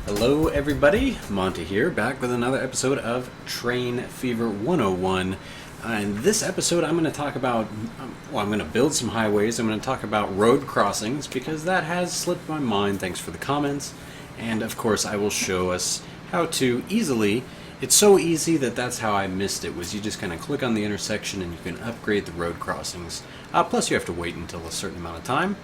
Hello everybody, Monty here, back with another episode of Train Fever 101. In this episode I'm going to talk about, I'm going to build some highways. I'm going to talk about road crossings because that has slipped my mind, thanks for the comments. And of course I will show us how to easily, it's so easy that that's how I missed it, was you just kind of click on the intersection and you can upgrade the road crossings. Plus you have to wait until a certain amount of time.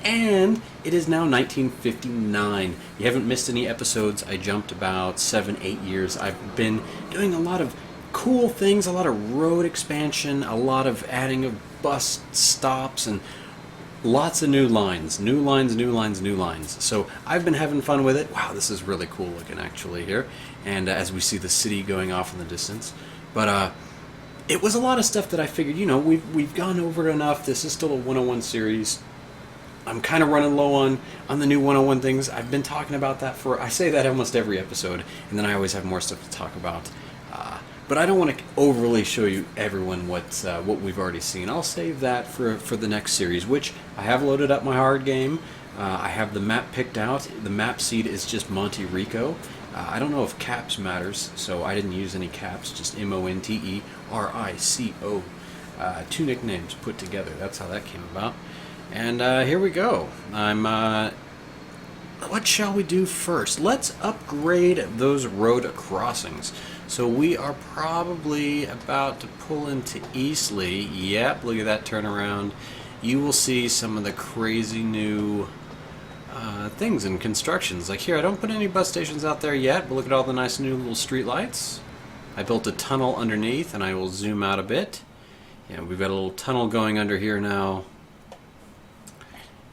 And it is now 1959. You haven't missed any episodes. I jumped about 7-8 years. I've been doing a lot of cool things, a lot of road expansion, a lot of adding of bus stops, and lots of new lines. New lines. So I've been having fun with it. Wow, this is really cool looking actually here. And as we see the city going off in the distance. But it was a lot of stuff that I figured, you know, we've gone over it enough. This is still a 101 series. I'm kind of running low on the new 101 things. I've been talking about that I say that almost every episode, and then I always have more stuff to talk about. But I don't want to overly show you everyone what we've already seen. I'll save that for the next series, which I have loaded up my hard game. I have the map picked out. The map seed is just Monte Rico. I don't know if caps matters, so I didn't use any caps, just Monterico. 2 nicknames put together. That's how that came about. And here we go. What shall we do first? Let's upgrade those road crossings. So we are probably about to pull into Eastleigh. Yep, look at that turnaround. You will see some of the crazy new things and constructions. Like here, I don't put any bus stations out there yet, but look at all the nice new little street lights. I built a tunnel underneath, and I will zoom out a bit. Yeah, we've got a little tunnel going under here now.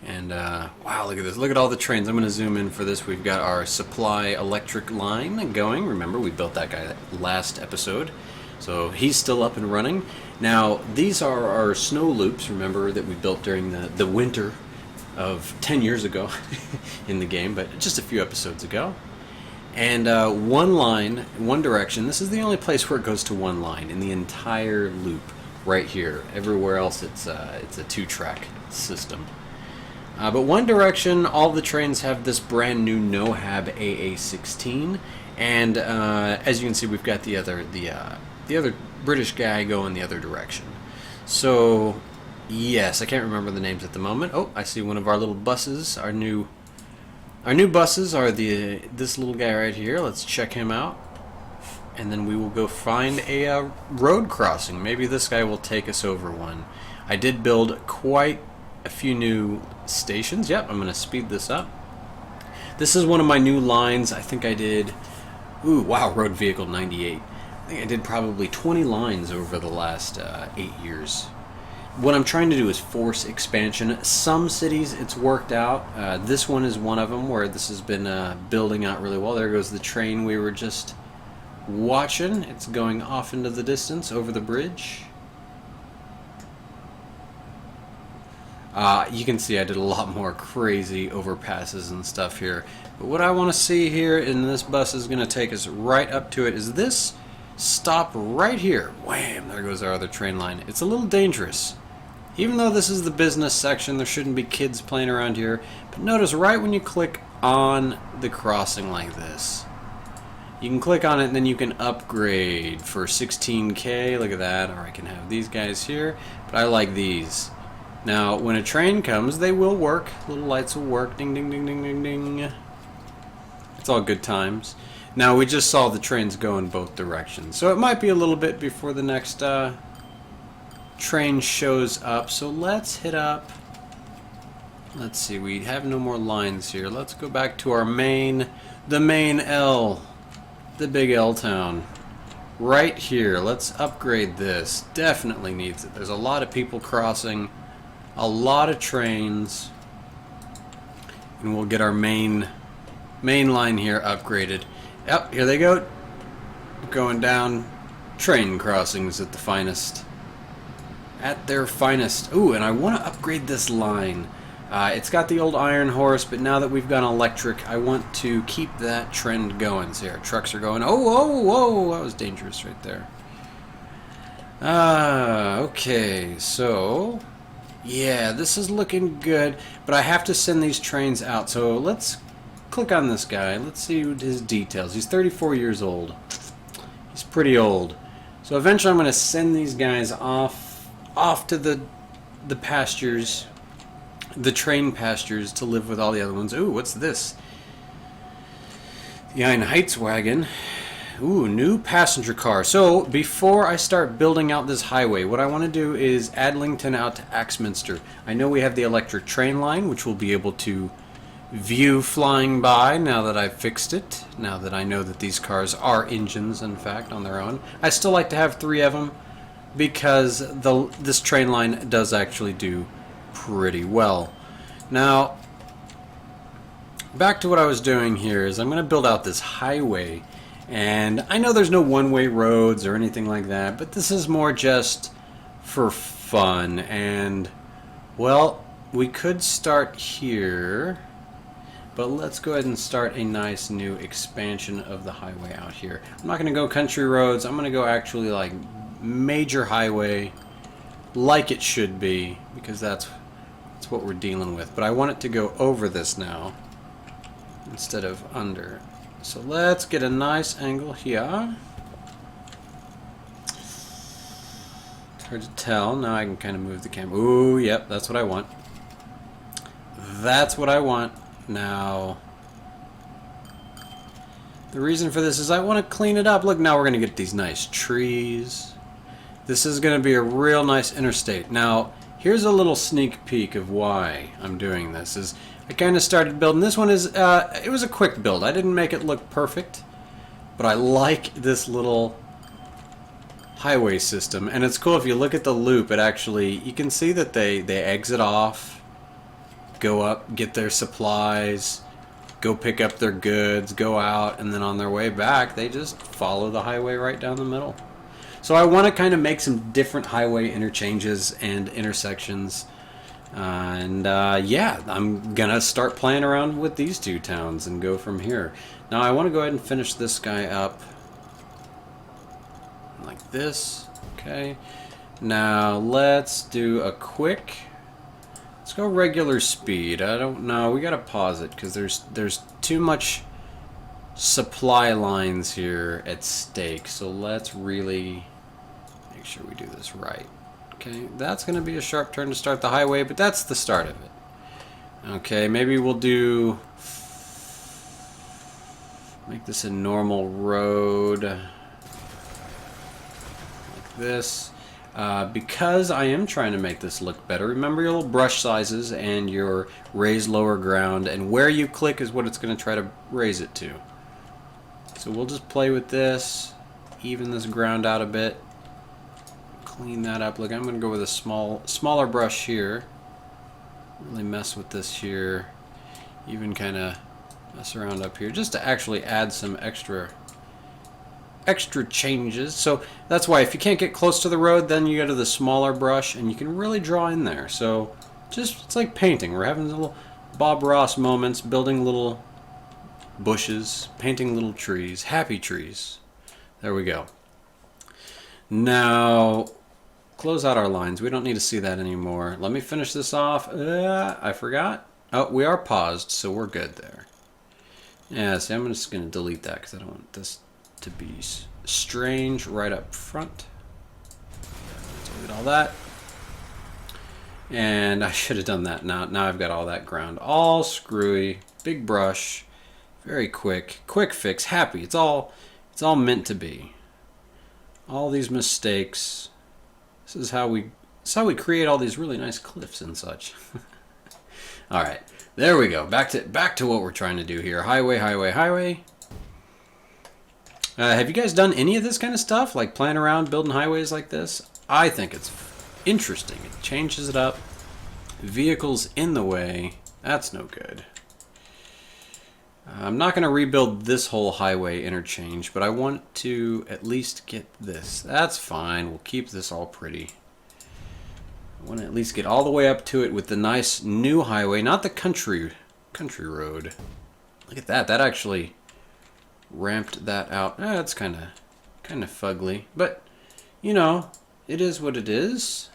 And wow, look at this. Look at all the trains. I'm going to zoom in for this. We've got our supply electric line going. Remember, we built that guy last episode. So he's still up and running. Now, these are our snow loops, remember, that we built during the winter of 10 years ago in the game, but just a few episodes ago. And one line, one direction. This is the only place where it goes to one line in the entire loop right here. Everywhere else it's a 2-track system. But one direction, all the trains have this brand new NoHab AA16, and as you can see, we've got the other British guy going the other direction. So yes, I can't remember the names at the moment. Oh, I see one of our little buses. Our new buses are this little guy right here. Let's check him out, and then we will go find a road crossing. Maybe this guy will take us over one. I did build quite a few new stations. Yep, I'm going to speed this up. This is one of my new lines. I think I did, ooh, wow, road vehicle 98. I think I did probably 20 lines over the last 8 years. What I'm trying to do is force expansion. Some cities it's worked out. This one is one of them where this has been building out really well. There goes the train we were just watching. It's going off into the distance over the bridge. You can see I did a lot more crazy overpasses and stuff here. But what I want to see here, and this bus is going to take us right up to it, is this stop right here. Wham! There goes our other train line. It's a little dangerous. Even though this is the business section, there shouldn't be kids playing around here. But notice right when you click on the crossing like this, you can click on it and then you can upgrade for 16K. Look at that. Or I can have these guys here. But I like these. Now, when a train comes, they will work. Little lights will work. Ding, ding, ding, ding, ding, ding. It's all good times. Now, we just saw the trains go in both directions. So it might be a little bit before the next train shows up. So let's hit up. Let's see, we have no more lines here. Let's go back to our the main L. The big L town. Right here. Let's upgrade this. Definitely needs it. There's a lot of people crossing. A lot of trains, and we'll get our main line here upgraded. Yep, here they go, going down. Train crossings at the finest, at their finest. Ooh, and I want to upgrade this line. It's got the old iron horse, but now that we've gone electric, I want to keep that trend going. See, our trucks are going. Oh, whoa, whoa, that was dangerous right there. Okay, so yeah, this is looking good, but I have to send these trains out. So let's click on this guy. Let's see his details. He's 34 years old. He's pretty old. So eventually I'm going to send these guys off to the pastures, the train pastures, to live with all the other ones. Ooh, what's this? The Einheitswagen. Ooh, new passenger car. So, before I start building out this highway, what I want to do is Adlington out to Axminster. I know we have the electric train line, which we'll be able to view flying by now that I've fixed it. Now that I know that these cars are engines, in fact, on their own. I still like to have 3 of them because this train line does actually do pretty well. Now, back to what I was doing here is I'm going to build out this highway. And I know there's no one-way roads or anything like that, but this is more just for fun. And, well, we could start here, but let's go ahead and start a nice new expansion of the highway out here. I'm not going to go country roads. I'm going to go actually like major highway like it should be, because that's what we're dealing with. But I want it to go over this now instead of under. So let's get a nice angle here. It's hard to tell. Now I can kind of move the camera. Ooh, yep, that's what I want. That's what I want. Now, the reason for this is I want to clean it up. Look, now we're going to get these nice trees. This is going to be a real nice interstate. Now, here's a little sneak peek of why I'm doing this. Is I kind of started building. This one is, it was a quick build. I didn't make it look perfect, but I like this little highway system. And it's cool if you look at the loop, it actually, you can see that they exit off, go up, get their supplies, go pick up their goods, go out, and then on their way back, they just follow the highway right down the middle. So I want to kind of make some different highway interchanges and intersections. Yeah, I'm gonna start playing around with these 2 towns and go from here. Now I want to go ahead and finish this guy up like this. Okay. Now let's do a quick. Let's go regular speed. I don't know. We gotta pause it because there's too much supply lines here at stake. So let's really make sure we do this right. Okay, that's going to be a sharp turn to start the highway, but that's the start of it. Okay, maybe we'll make this a normal road like this. Because I am trying to make this look better, remember your little brush sizes and your raise lower ground, and where you click is what it's going to try to raise it to. So we'll just play with this, even this ground out a bit. Clean that up. Look, I'm going to go with a smaller brush here. Really mess with this here. Even kind of mess around up here, just to actually add some extra changes. So that's why if you can't get close to the road, then you go to the smaller brush, and you can really draw in there. So it's like painting. We're having little Bob Ross moments, building little bushes, painting little trees, happy trees. There we go. Now, close out our lines. We don't need to see that anymore. Let me finish this off. I forgot. Oh, we are paused, so we're good there. Yeah, see, I'm just going to delete that because I don't want this to be strange right up front. Delete all that. And I should have done that. Now I've got all that ground all screwy. Big brush. Very quick. Quick fix. Happy. It's all meant to be. All these mistakes. This is how we create all these really nice cliffs and such. All right, there we go. Back to what we're trying to do here. Highway, highway, highway. Have you guys done any of this kind of stuff, like playing around building highways like this? I think it's interesting. It changes it up. Vehicles in the way. That's no good. I'm not going to rebuild this whole highway interchange, but I want to at least get this. That's fine. We'll keep this all pretty. I want to at least get all the way up to it with the nice new highway, not the country road. Look at that. That actually ramped that out. That's kind of fugly, but you know, it is what it is.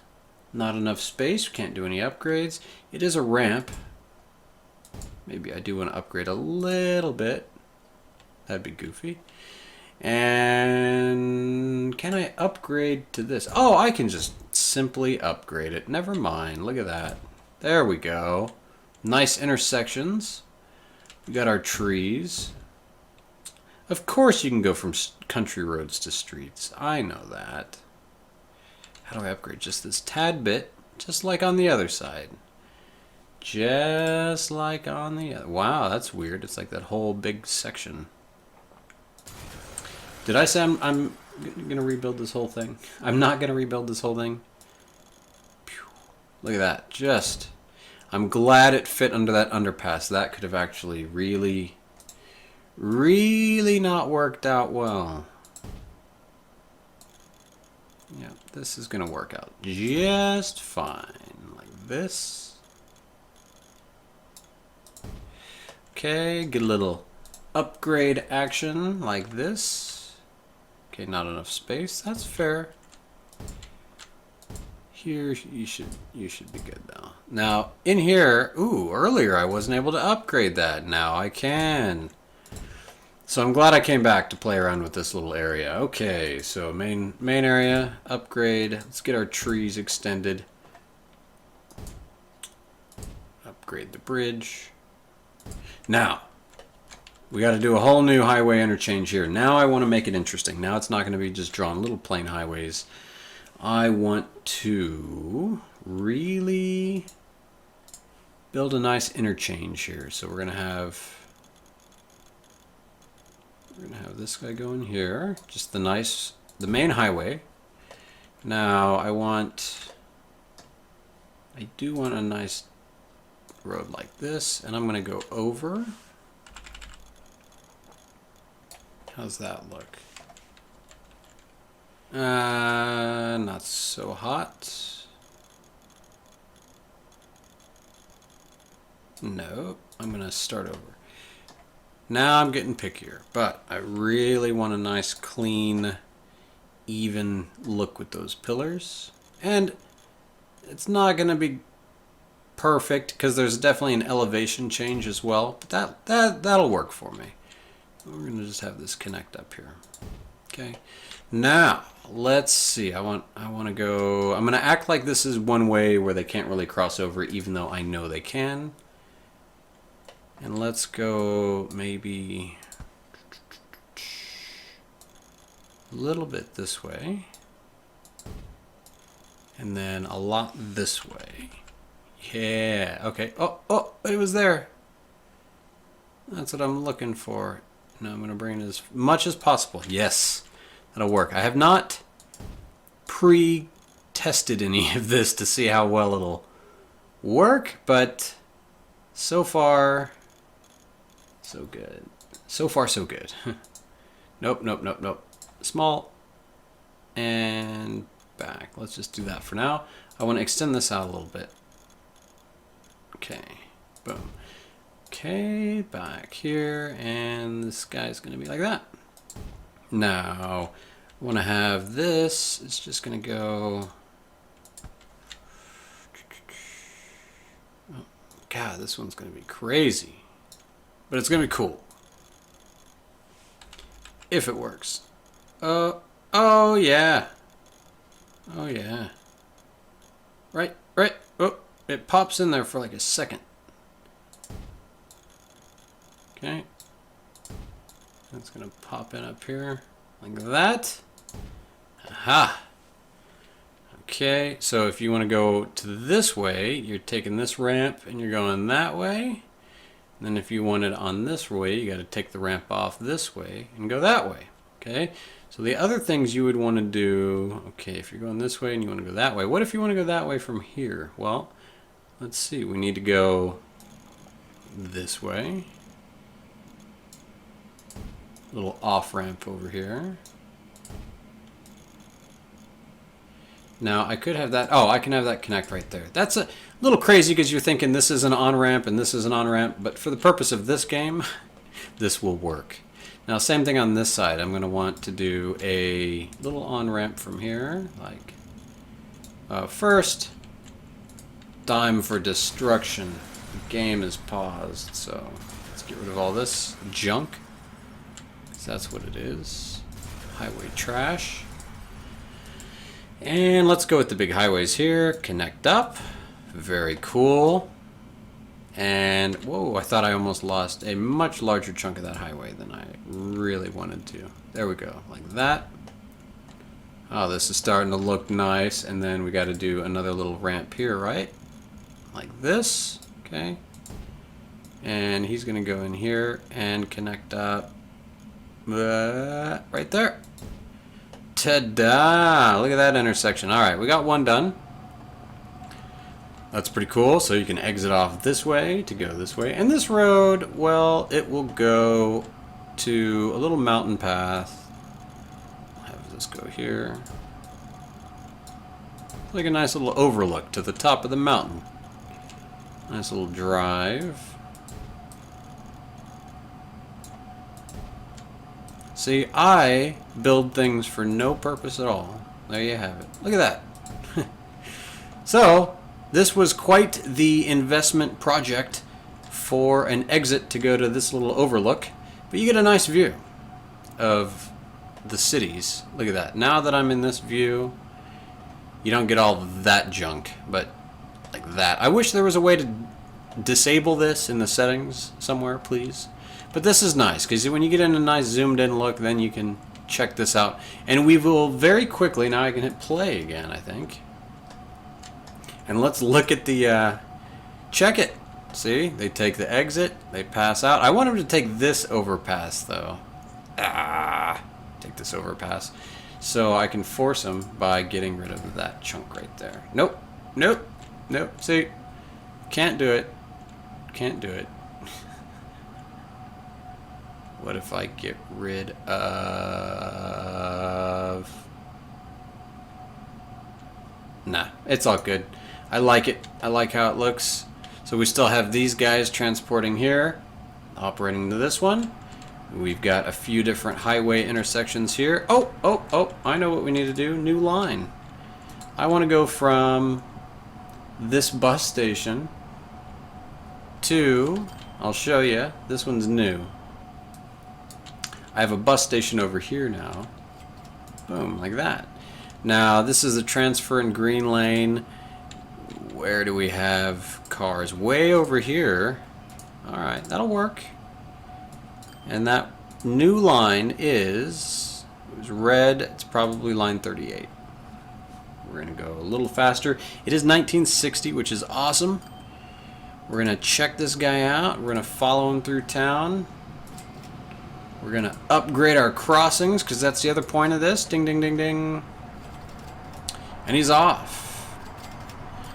Not enough space, can't do any upgrades. It is a ramp. Maybe I do want to upgrade a little bit. That'd be goofy. And can I upgrade to this? Oh, I can just simply upgrade it. Never mind. Look at that. There we go. Nice intersections. We got our trees. Of course you can go from country roads to streets. I know that. How do I upgrade? Just this tad bit. Just like on the other side. Just like on the other. Wow, that's weird. It's like that whole big section. Did I say I'm going to rebuild this whole thing? I'm not going to rebuild this whole thing. Look at that. Just, I'm glad it fit under that underpass. That could have actually really, really not worked out well. Yeah, this is going to work out just fine. Like this. Okay, get a little upgrade action like this. Okay, not enough space. That's fair. Here you should be good though. Now in here, ooh, earlier I wasn't able to upgrade that. Now I can. So I'm glad I came back to play around with this little area. Okay, so main area, upgrade. Let's get our trees extended. Upgrade the bridge. Now, we got to do a whole new highway interchange here. Now I want to make it interesting. Now it's not going to be just drawn little plain highways. I want to really build a nice interchange here. So we're going to have this guy going here. Just the main highway. Now I do want a nice road like this, and I'm going to go over. How's that look? Not so hot. No, I'm going to start over. Now I'm getting pickier, but I really want a nice, clean, even look with those pillars. And it's not going to be perfect because there's definitely an elevation change as well, but that'll work for me. We're going to just have this connect up here. Okay. Now, let's see. I want to go, I'm going to act like this is one way where they can't really cross over even though I know they can. And let's go maybe a little bit this way. And then a lot this way. Yeah, okay. Oh, it was there. That's what I'm looking for. Now I'm going to bring it as much as possible. Yes, that'll work. I have not pre-tested any of this to see how well it'll work, but so far, so good. So far, so good. Nope. Small and back. Let's just do that for now. I want to extend this out a little bit. Okay, boom. Okay, back here, and this guy's going to be like that. Now, I want to have this. It's just going to go... Oh, God, this one's going to be crazy. But it's going to be cool. If it works. Oh, yeah. Oh, yeah. Right. Oh, it pops in there for like a second. Okay. That's going to pop in up here like that. Aha. Okay, so if you want to go to this way, you're taking this ramp and you're going that way. And then if you want it on this way, you got to take the ramp off this way and go that way. Okay, so the other things you would want to do, okay, if you're going this way and you want to go that way, what if you want to go that way from here? Well, let's see, we need to go this way. Little off ramp over here. Now I could have that, oh, I can have that connect right there. That's a little crazy because you're thinking this is an on-ramp and this is an on-ramp, but for the purpose of this game, this will work. Now same thing on this side. I'm going to want to do a little on-ramp from here, like First, time for destruction. The game is paused, so let's get rid of all this junk. 'Cause that's what it is. Highway trash. And let's go with the big highways here. Connect up. Very cool. And, whoa, I thought I almost lost a much larger chunk of that highway than I really wanted to. There we go, like that. Oh, this is starting to look nice. And then we got to do another little ramp here, right? Like this, okay. And he's going to go in here and connect up right there. Ta-da! Look at that intersection. All right, we got one done. That's pretty cool. So you can exit off this way to go this way. And this road, well, it will go to a little mountain path. I'll have this go here. Like a nice little overlook to the top of the mountain. Nice little drive. See, I build things for no purpose at all. There you have it. Look at that. So, this was quite the investment project for an exit to go to this little overlook. But you get a nice view of the cities. Look at that. Now that I'm in this view, you don't get all that junk, but like that. I wish there was a way to disable this in the settings somewhere, please. But this is nice, because when you get in a nice zoomed in look, then you can check this out. And we will very quickly, now I can hit play again, I think. And let's look at the, check it. See, they take the exit, they pass out. I want them to take this overpass, though. Take this overpass. So I can force them by getting rid of that chunk right there. Nope, nope, nope. See, can't do it. Can't do it. What if I get rid of... Nah, it's all good. I like it. I like how it looks. So we still have these guys transporting here, operating to this one. We've got a few different highway intersections here. Oh, I know what we need to do. New line. I want to go from this bus station to, I'll show you, this one's new. I have a bus station over here now. Boom, like that. Now, this is a transfer in green lane. Where do we have cars? Way over here. Alright, that'll work. And that new line is, it was red, it's probably line 38. We're going to go a little faster. It is 1960, which is awesome. We're going to check this guy out. We're going to follow him through town. We're going to upgrade our crossings, because that's the other point of this. Ding, ding, ding, ding. And he's off.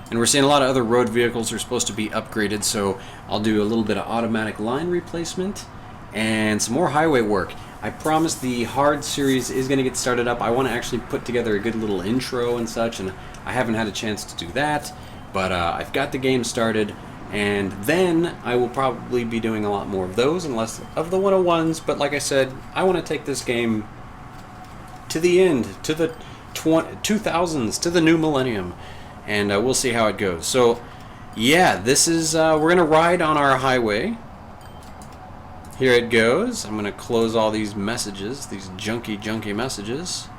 And we're seeing a lot of other road vehicles are supposed to be upgraded, so I'll do a little bit of automatic line replacement and some more highway work. I promise the hard series is going to get started up. I want to actually put together a good little intro and such, and I haven't had a chance to do that. But I've got the game started, and then I will probably be doing a lot more of those and less of the 101s. But like I said, I want to take this game to the end, to the 2000s, to the new millennium. And we'll see how it goes. So, yeah, this is, we're going to ride on our highway. Here it goes. I'm going to close all these messages, these junky messages.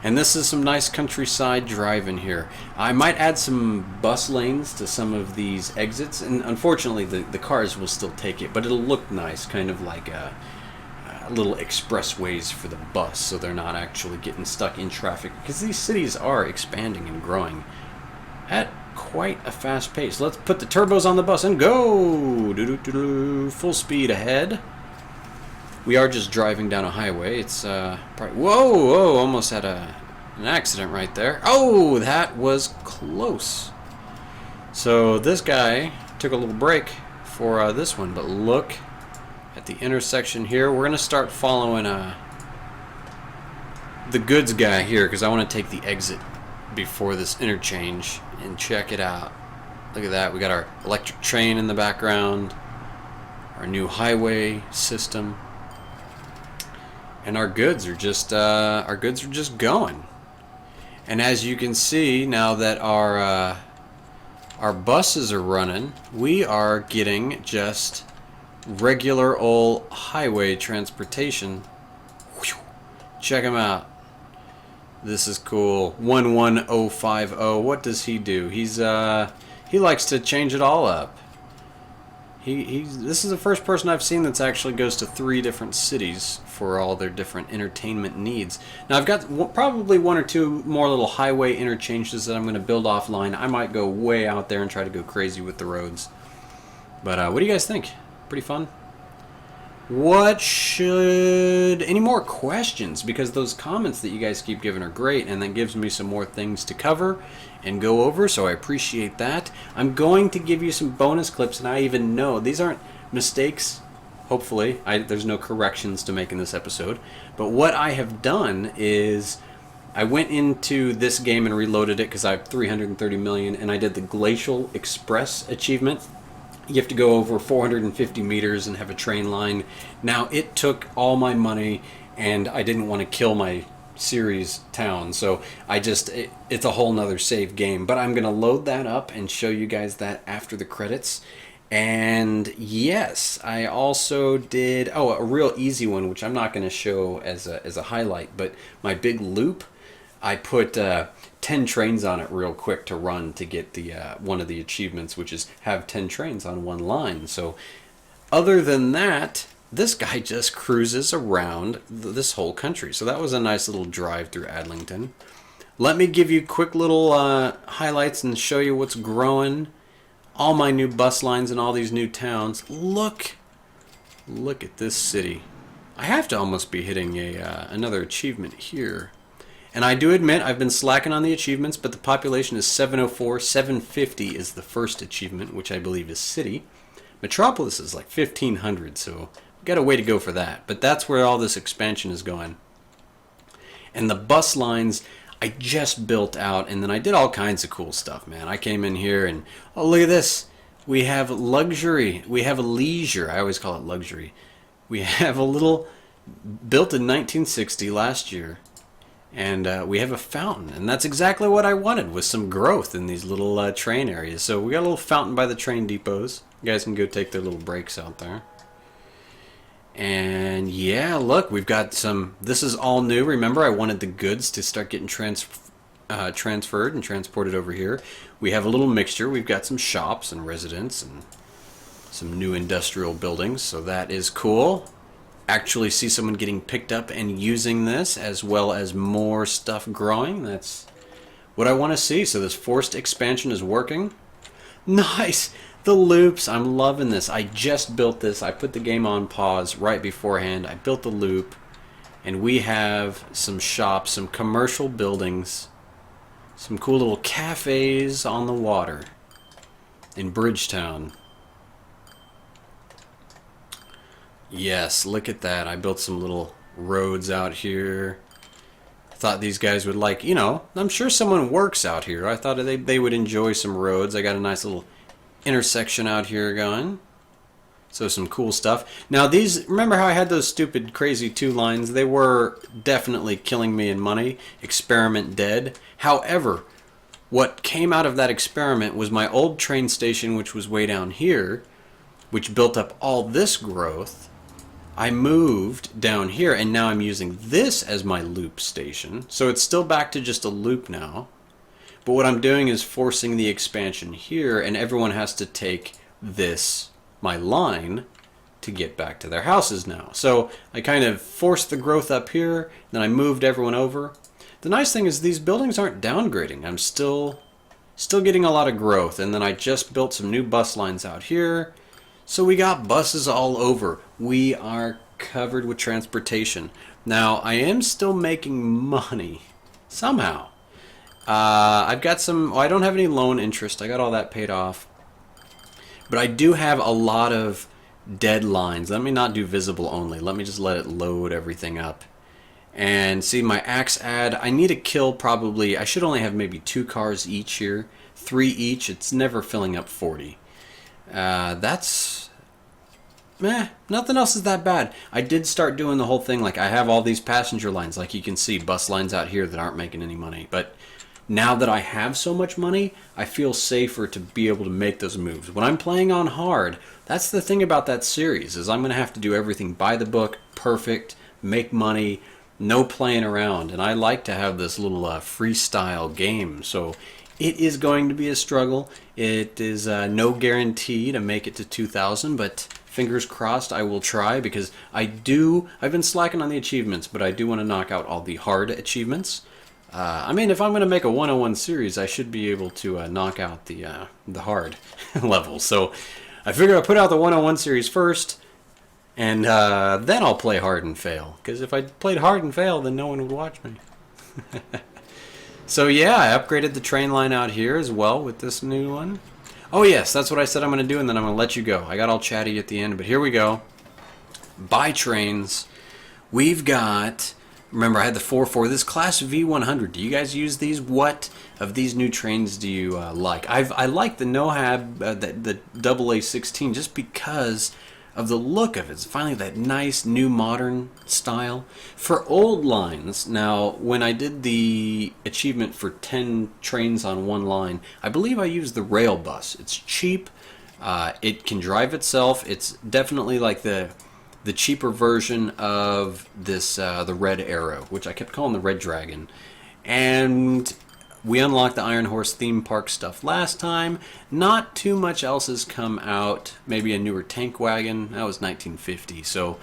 And this is some nice countryside driving here. I might add some bus lanes to some of these exits. And unfortunately, the cars will still take it. But it'll look nice, kind of like little expressways for the bus, so they're not actually getting stuck in traffic, because these cities are expanding and growing at quite a fast pace. Let's put the turbos on the bus and go! Full speed ahead. We are just driving down a highway. It's whoa, almost had an accident right there. Oh, that was close. So this guy took a little break for this one, but look at the intersection here. We're gonna start following the goods guy here, because I want to take the exit before this interchange and check it out. Look at that. We got our electric train in the background, our new highway system, and our goods are just going. And as you can see, now that our buses are running, we are getting just regular old highway transportation. Check him out. This is cool. 11050. What does he do? He likes to change it all up. This is the first person I've seen that's actually goes to 3 different cities for all their different entertainment needs. Now I've got probably 1 or 2 more little highway interchanges that I'm going to build offline. I might go way out there and try to go crazy with the roads. But what do you guys think? Pretty fun? What should... Any more questions? Because those comments that you guys keep giving are great, and that gives me some more things to cover and go over, so I appreciate that. I'm going to give you some bonus clips, and I even know these aren't mistakes, hopefully. There's no corrections to make in this episode. But what I have done is I went into this game and reloaded it because I have 330 million, and I did the Glacial Express achievement. You have to go over 450 meters and have a train line. Now, it took all my money, and I didn't want to kill my series town, so it's a whole nother save game. But I'm going to load that up and show you guys that after the credits. And yes, I also did, a real easy one, which I'm not going to show as a highlight, but my big loop, I put 10 trains on it real quick to run to get the one of the achievements, which is have 10 trains on one line. So other than that, this guy just cruises around this whole country. So that was a nice little drive through Adlington. Let me give you quick little highlights and show you what's growing. All my new bus lines and all these new towns. Look at this city. I have to almost be hitting another achievement here. And I do admit I've been slacking on the achievements, but the population is 704. 750 is the first achievement, which I believe is city. Metropolis is like 1500, so we've got a way to go for that. But that's where all this expansion is going. And the bus lines I just built out, and then I did all kinds of cool stuff, man. I came in here and, oh, look at this. We have luxury. We have a leisure. I always call it luxury. We have a little, built in 1960 last year. And we have a fountain, and that's exactly what I wanted, with some growth in these little train areas. So we got a little fountain by the train depots. You guys can go take their little breaks out there. And yeah, look, we've got some, this is all new. Remember, I wanted the goods to start getting transferred and transported over here. We have a little mixture. We've got some shops and residents and some new industrial buildings, so that is cool. Actually see someone getting picked up and using this, as well as more stuff growing. That's what I want to see. So this forced expansion is working. Nice! The loops, I'm loving this. I just built this. I put the game on pause right beforehand. I built the loop, and we have some shops, some commercial buildings, some cool little cafes on the water in Bridgetown. Yes, look at that. I built some little roads out here. Thought these guys would like, I'm sure someone works out here. I thought they would enjoy some roads. I got a nice little intersection out here going. So some cool stuff. Now these, remember how I had those stupid crazy 2 lines? They were definitely killing me in money. Experiment dead. However, what came out of that experiment was my old train station, which was way down here, which built up all this growth. I moved down here, and now I'm using this as my loop station. So it's still back to just a loop now. But what I'm doing is forcing the expansion here, and everyone has to take this, my line, to get back to their houses now. So I kind of forced the growth up here, then I moved everyone over. The nice thing is these buildings aren't downgrading. I'm still getting a lot of growth, and then I just built some new bus lines out here. So we got buses all over. We are covered with transportation. Now, I am still making money. Somehow. I've got some... I don't have any loan interest. I got all that paid off. But I do have a lot of deadlines. Let me not do visible only. Let me just let it load everything up. And see, my axe ad, I need to kill probably... I should only have maybe 2 cars each here. 3 each. It's never filling up 40. That's... nothing else is that bad. I did start doing the whole thing, like I have all these passenger lines, like you can see, bus lines out here that aren't making any money. But now that I have so much money, I feel safer to be able to make those moves. When I'm playing on hard, that's the thing about that series, is I'm going to have to do everything by the book, perfect, make money, no playing around. And I like to have this little freestyle game. So it is going to be a struggle. It is no guarantee to make it to 2,000, but fingers crossed I will try, because I've been slacking on the achievements, but I do want to knock out all the hard achievements. I mean, if I'm going to make a 101 series, I should be able to knock out the hard levels. So I figure I'll put out the 101 series first, and then I'll play hard and fail. Because if I played hard and fail, then no one would watch me. So yeah, I upgraded the train line out here as well with this new one. Oh yes, that's what I said I'm going to do, and then I'm going to let you go. I got all chatty at the end, but here we go. Buy trains. We've got... Remember, I had the 4-4. This Class V100. Do you guys use these? What of these new trains do you like? I like the NOHAB, the AA16, just because of the look of it. It's finally that nice, new, modern style. For old lines, now, when I did the achievement for 10 trains on one line, I believe I used the rail bus. It's cheap. It can drive itself. It's definitely like the cheaper version of this, the Red Arrow, which I kept calling the Red Dragon. And we unlocked the Iron Horse theme park stuff last time. Not too much else has come out. Maybe a newer tank wagon. That was 1950. So,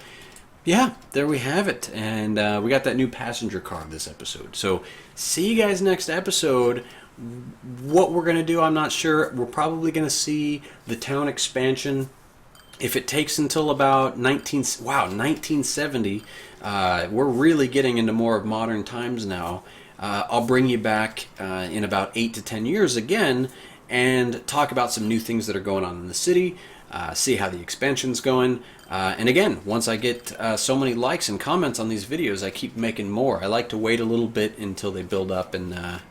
yeah, there we have it. And we got that new passenger car this episode. So, see you guys next episode. What we're going to do, I'm not sure. We're probably going to see the town expansion. If it takes until about 1970, we're really getting into more of modern times now. I'll bring you back in about 8 to 10 years again and talk about some new things that are going on in the city, see how the expansion's going. And again, once I get so many likes and comments on these videos, I keep making more. I like to wait a little bit until they build up and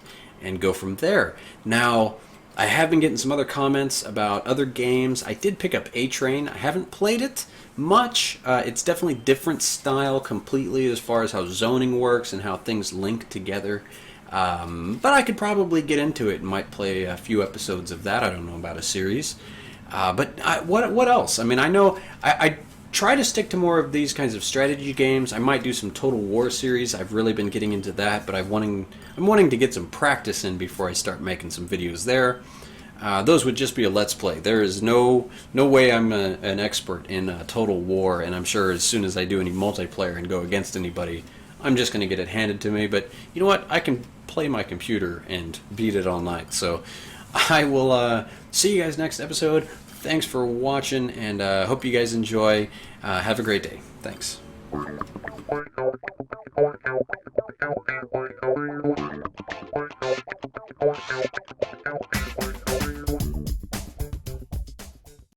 go from there. Now, I have been getting some other comments about other games. I did pick up A-Train. I haven't played it much. It's definitely different style completely as far as how zoning works and how things link together. But I could probably get into it and might play a few episodes of that. I don't know about a series. What else? I mean, I know I try to stick to more of these kinds of strategy games. I might do some Total War series. I've really been getting into that, but I'm wanting to get some practice in before I start making some videos there. Those would just be a Let's Play. There is no way I'm an expert in Total War, and I'm sure as soon as I do any multiplayer and go against anybody, I'm just going to get it handed to me. But you know what? I can play my computer and beat it all night. So I will see you guys next episode. Thanks for watching, and hope you guys enjoy. Have a great day. Thanks.